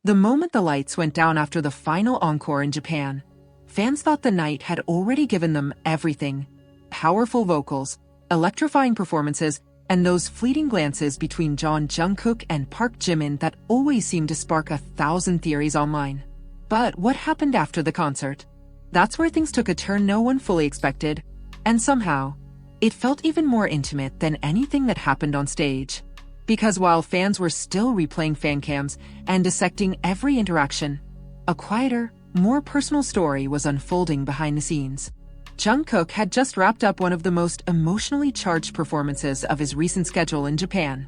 The moment the lights went down after the final encore in Japan, fans thought the night had already given them everything: powerful vocals, electrifying performances, and those fleeting glances between Jimin Jungkook and Park Jimin that always seemed to spark 1,000 theories online. But what happened after the concert? That's where things took a turn no one fully expected, and somehow, it felt even more intimate than anything that happened on stage. Because while fans were still replaying fan cams and dissecting every interaction, a quieter, more personal story was unfolding behind the scenes. Jungkook had just wrapped up one of the most emotionally charged performances of his recent schedule in Japan.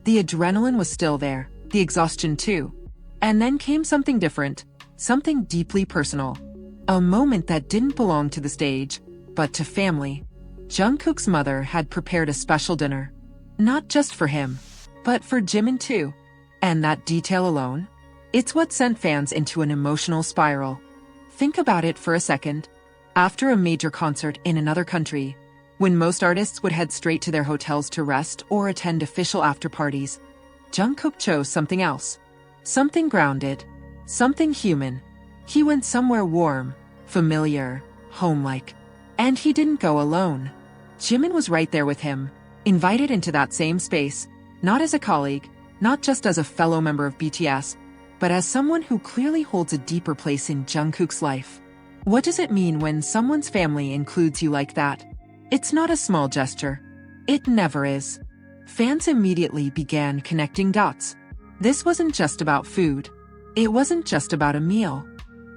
The adrenaline was still there, the exhaustion too. And then came something different, something deeply personal. A moment that didn't belong to the stage, but to family. Jungkook's mother had prepared a special dinner. Not just for him, but for Jimin too. And that detail alone? It's what sent fans into an emotional spiral. Think about it for a second. After a major concert in another country, when most artists would head straight to their hotels to rest or attend official after-parties, Jungkook chose something else. Something grounded. Something human. He went somewhere warm, familiar, home-like. And he didn't go alone. Jimin was right there with him, invited into that same space, not as a colleague, not just as a fellow member of BTS, but as someone who clearly holds a deeper place in Jungkook's life. What does it mean when someone's family includes you like that? It's not a small gesture. It never is. Fans immediately began connecting dots. This wasn't just about food. It wasn't just about a meal.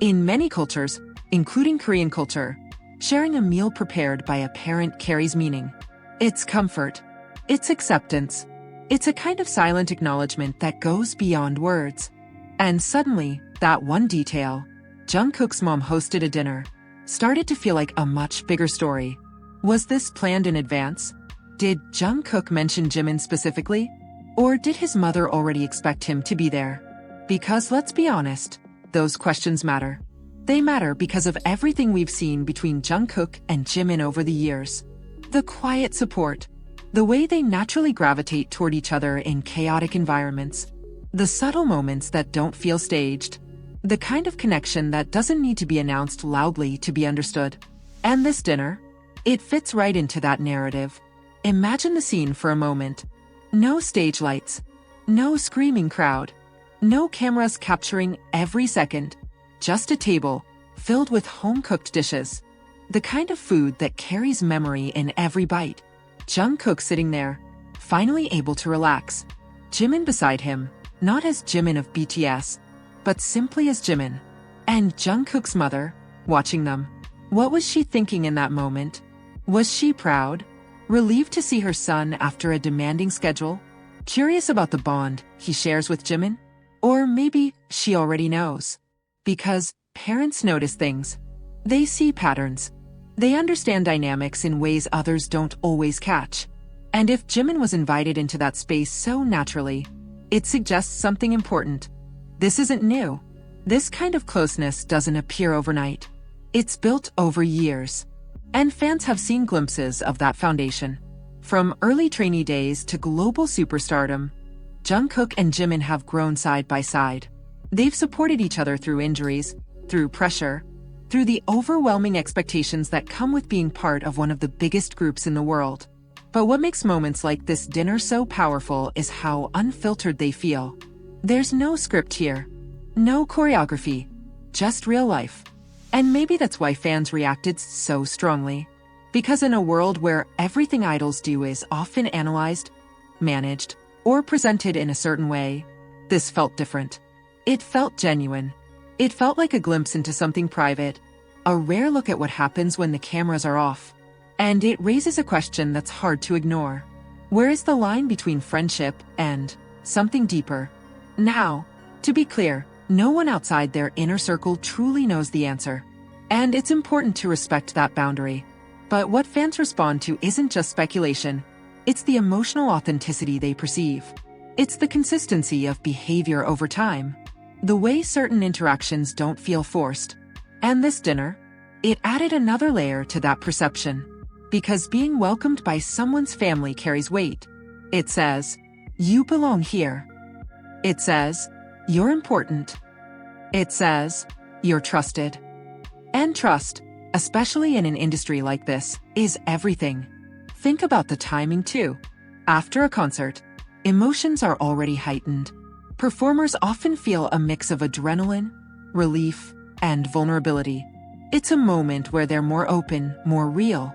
In many cultures, including Korean culture, sharing a meal prepared by a parent carries meaning. It's comfort. It's acceptance. It's a kind of silent acknowledgement that goes beyond words. And suddenly, that one detail, Jungkook's mom hosted a dinner, started to feel like a much bigger story. Was this planned in advance? Did Jungkook mention Jimin specifically? Or did his mother already expect him to be there? Because let's be honest, those questions matter. They matter because of everything we've seen between Jungkook and Jimin over the years. The quiet support, the way they naturally gravitate toward each other in chaotic environments, the subtle moments that don't feel staged, the kind of connection that doesn't need to be announced loudly to be understood. And this dinner? It fits right into that narrative. Imagine the scene for a moment. No stage lights, no screaming crowd, no cameras capturing every second, just a table filled with home-cooked dishes. The kind of food that carries memory in every bite. Jungkook sitting there, finally able to relax. Jimin beside him, not as Jimin of BTS, but simply as Jimin. And Jungkook's mother, watching them. What was she thinking in that moment? Was she proud? Relieved to see her son after a demanding schedule? Curious about the bond he shares with Jimin? Or maybe she already knows. Because parents notice things. They see patterns. They understand dynamics in ways others don't always catch. And if Jimin was invited into that space so naturally, it suggests something important. This isn't new. This kind of closeness doesn't appear overnight. It's built over years. And fans have seen glimpses of that foundation. From early trainee days to global superstardom, Jungkook and Jimin have grown side by side. They've supported each other through injuries, through pressure, through the overwhelming expectations that come with being part of one of the biggest groups in the world. But what makes moments like this dinner so powerful is how unfiltered they feel. There's no script here, no choreography, just real life. And maybe that's why fans reacted so strongly. Because in a world where everything idols do is often analyzed, managed, or presented in a certain way, this felt different. It felt genuine. It felt like a glimpse into something private, a rare look at what happens when the cameras are off. And it raises a question that's hard to ignore. Where is the line between friendship and something deeper? Now, to be clear, no one outside their inner circle truly knows the answer. And it's important to respect that boundary. But what fans respond to isn't just speculation. It's the emotional authenticity they perceive. It's the consistency of behavior over time. The way certain interactions don't feel forced. And this dinner? It added another layer to that perception. Because being welcomed by someone's family carries weight. It says, you belong here. It says, you're important. It says, "You're trusted." And trust, especially in an industry like this, is everything. Think about the timing too. After a concert, emotions are already heightened. Performers often feel a mix of adrenaline, relief, and vulnerability. It's a moment where they're more open, more real.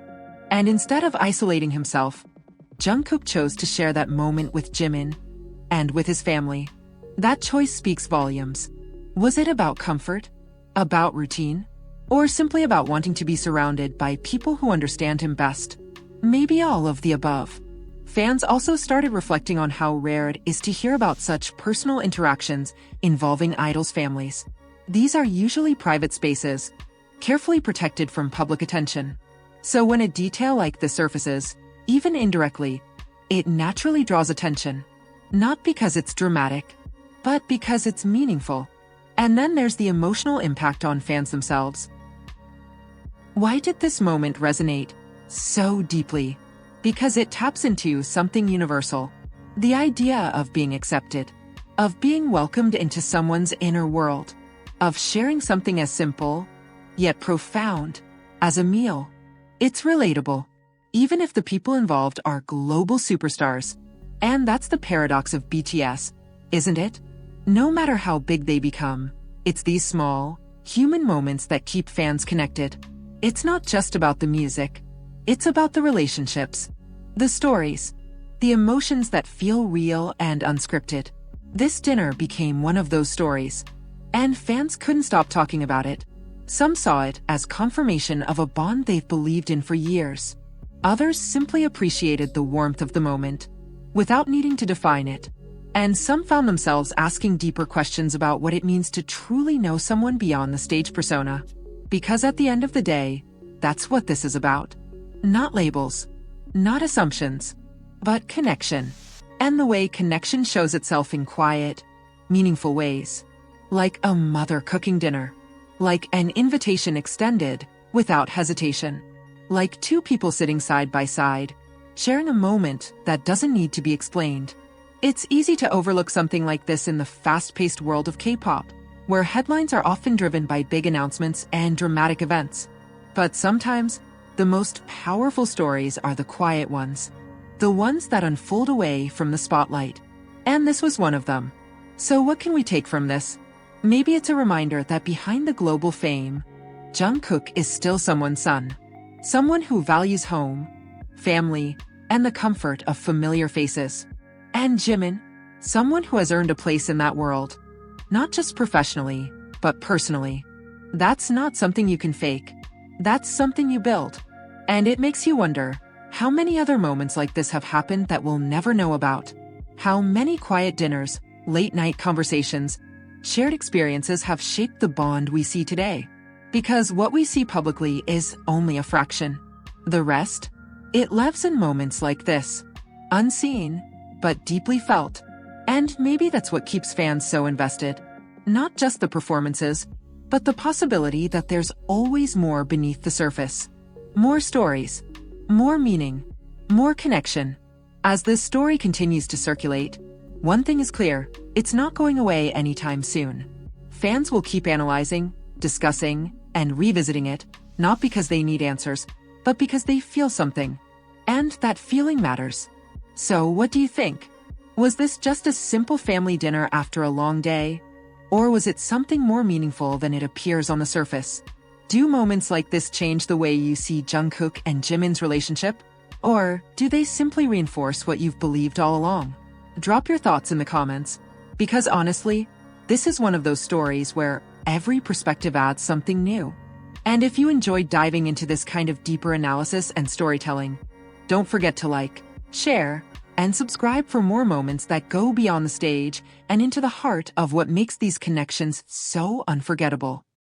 And instead of isolating himself, Jungkook chose to share that moment with Jimin and with his family. That choice speaks volumes. Was it about comfort? About routine? Or simply about wanting to be surrounded by people who understand him best? Maybe all of the above. Fans also started reflecting on how rare it is to hear about such personal interactions involving idols' families. These are usually private spaces, carefully protected from public attention. So when a detail like this surfaces, even indirectly, it naturally draws attention. Not because it's dramatic, but because it's meaningful. And then there's the emotional impact on fans themselves. Why did this moment resonate so deeply? Because it taps into something universal. The idea of being accepted, of being welcomed into someone's inner world, of sharing something as simple, yet profound, as a meal. It's relatable, even if the people involved are global superstars. And that's the paradox of BTS, isn't it? No matter how big they become, it's these small, human moments that keep fans connected. It's not just about the music. It's about the relationships, the stories, the emotions that feel real and unscripted. This dinner became one of those stories, and fans couldn't stop talking about it. Some saw it as confirmation of a bond they've believed in for years. Others simply appreciated the warmth of the moment, without needing to define it. And some found themselves asking deeper questions about what it means to truly know someone beyond the stage persona. Because at the end of the day, that's what this is about. Not labels, not assumptions, but connection. And the way connection shows itself in quiet, meaningful ways. Like a mother cooking dinner. Like an invitation extended without hesitation. Like two people sitting side by side, sharing a moment that doesn't need to be explained. It's easy to overlook something like this in the fast-paced world of K-pop, where headlines are often driven by big announcements and dramatic events. But sometimes, the most powerful stories are the quiet ones. The ones that unfold away from the spotlight. And this was one of them. So what can we take from this? Maybe it's a reminder that behind the global fame, Jungkook is still someone's son. Someone who values home, family, and the comfort of familiar faces. And Jimin, someone who has earned a place in that world. Not just professionally, but personally. That's not something you can fake. That's something you build. And it makes you wonder, how many other moments like this have happened that we'll never know about? How many quiet dinners, late-night conversations, shared experiences have shaped the bond we see today? Because what we see publicly is only a fraction. The rest? It lives in moments like this. Unseen, but deeply felt. And maybe that's what keeps fans so invested. Not just the performances, but the possibility that there's always more beneath the surface. More stories, more meaning, more connection. As this story continues to circulate, one thing is clear, it's not going away anytime soon. Fans will keep analyzing, discussing, and revisiting it, not because they need answers, but because they feel something. And that feeling matters. So what do you think? Was this just a simple family dinner after a long day? Or was it something more meaningful than it appears on the surface? Do moments like this change the way you see Jungkook and Jimin's relationship? Or do they simply reinforce what you've believed all along? Drop your thoughts in the comments. Because honestly, this is one of those stories where every perspective adds something new. And if you enjoyed diving into this kind of deeper analysis and storytelling, don't forget to like, share, and subscribe for more moments that go beyond the stage and into the heart of what makes these connections so unforgettable.